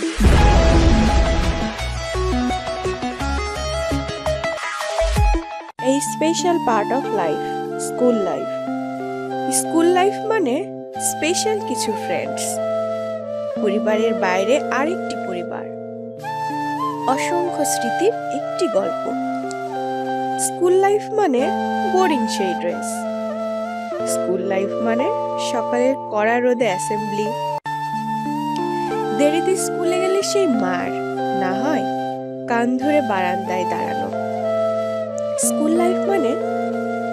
A special part of life, school life. School life মানে special কিছু friends, পরিবারের বাইরে আরেকটি পরিবার, অসংখ্য স্মৃতির একটি গল্প। স্কুল লাইফ মানে বোরিং সেই ড্রেস, স্কুল লাইফ মানে সকালের কড়া রোদে অ্যাসেম্বলি, দেরিতে স্কুলে গেলে সেই মার না হয় কান ধরে বারান্দায় দাঁড়ানো। স্কুল লাইফ মানে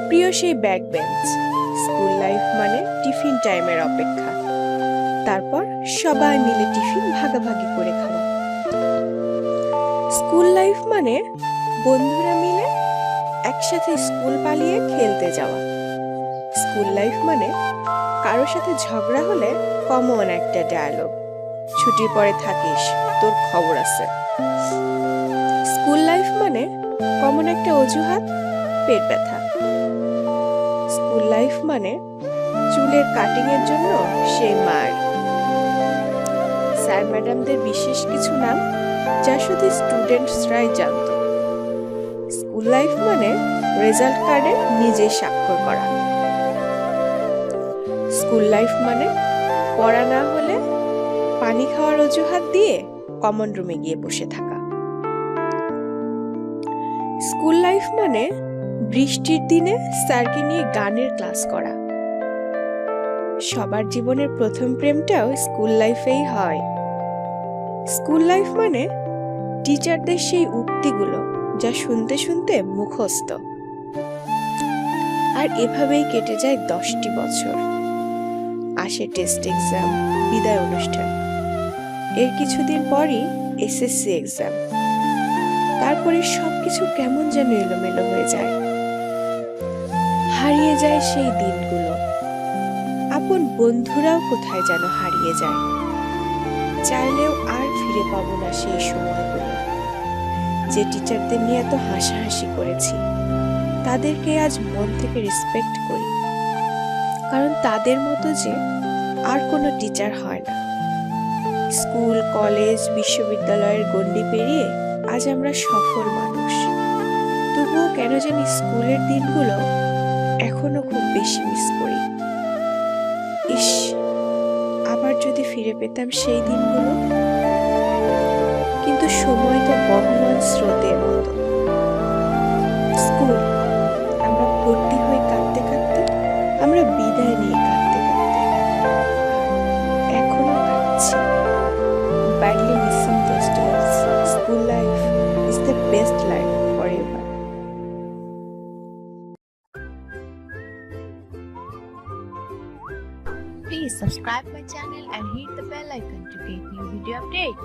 প্রিয় সেই ব্যাক বেঞ্চ, স্কুল লাইফ মানে টিফিন টাইমের অপেক্ষা, তারপর সবাই মিলে টিফিন ভাগাভাগি করে খাওয়া। স্কুল লাইফ মানে বন্ধুরা মিলে একসাথে স্কুল পালিয়ে খেলতে যাওয়া। স্কুল লাইফ মানে কারো সাথে ঝগড়া হলে কমন একটা ডায়ালগ, ছুটির পরে থাকিস, তোর খবর আছে। স্কুল লাইফ মানে কমন একটা অজুহাত, পেট ব্যথা। স্কুল লাইফ মানে চুলের কাটিং এর জন্য সেই মার, স্যার ম্যাডামদের বিশেষ কিছু নাম যা শুধু স্টুডেন্টসরাই জানত। স্কুল লাইফ মানে রেজাল্ট কার্ডে নিজে স্বাক্ষর করা। স্কুল লাইফ মানে পড়া না হলে পানি খাওয়ার অজুহাত দিয়ে কমন রুমে গিয়ে বসে থাকা। স্কুল লাইফ মানে বৃষ্টির দিনে স্যারকে নিয়ে গানের ক্লাস করা। সবার জীবনের প্রথম প্রেমটাও স্কুল লাইফেই হয়। স্কুল লাইফ মানে টিচারদের সেই উক্তিগুলো যা শুনতে শুনতে মুখস্থ। আর এভাবেই কেটে যায় 10টি বছর। আসে টেস্ট এক্সাম, বিদায় অনুষ্ঠান, এর কিছুদিন পরই এসএসসি এক্সাম। তারপরে সবকিছু কেমন যেন এলোমেলো হয়ে যায়, হারিয়ে যায় সেই দিনগুলো। আপন বন্ধুরাও কোথায় যেন হারিয়ে যায়, চাইলেও আর ফিরে পাবো না সেই সময়গুলো। যে টিচারদের নিয়ে এত হাসাহাসি করেছি, তাদেরকে আজ মন থেকে রেসপেক্ট করি, কারণ তাদের মতো যে আর কোনো টিচার হয় না। স্কুল, কলেজ, বিশ্ববিদ্যালয়ের গণ্ডি পেরিয়ে আজ আমরা সফল মানুষ, তবুও কেন জানি স্কুলের দিনগুলো এখনো খুব বেশি মিস করি। ইস, আবার যদি ফিরে পেতাম সেই দিনগুলো। কিন্তু সময় তো বহমান স্রোতের মতো। স্কুল, আমরা ভর্তি হয়ে কাঁদতে কাঁদতে, আমরা বিদায় নিয়ে কাঁদতে কাঁদতে এখনো কাঁদছি। Badly missing those days. School life is the best life forever. Please subscribe my channel and hit the bell icon to get new video update.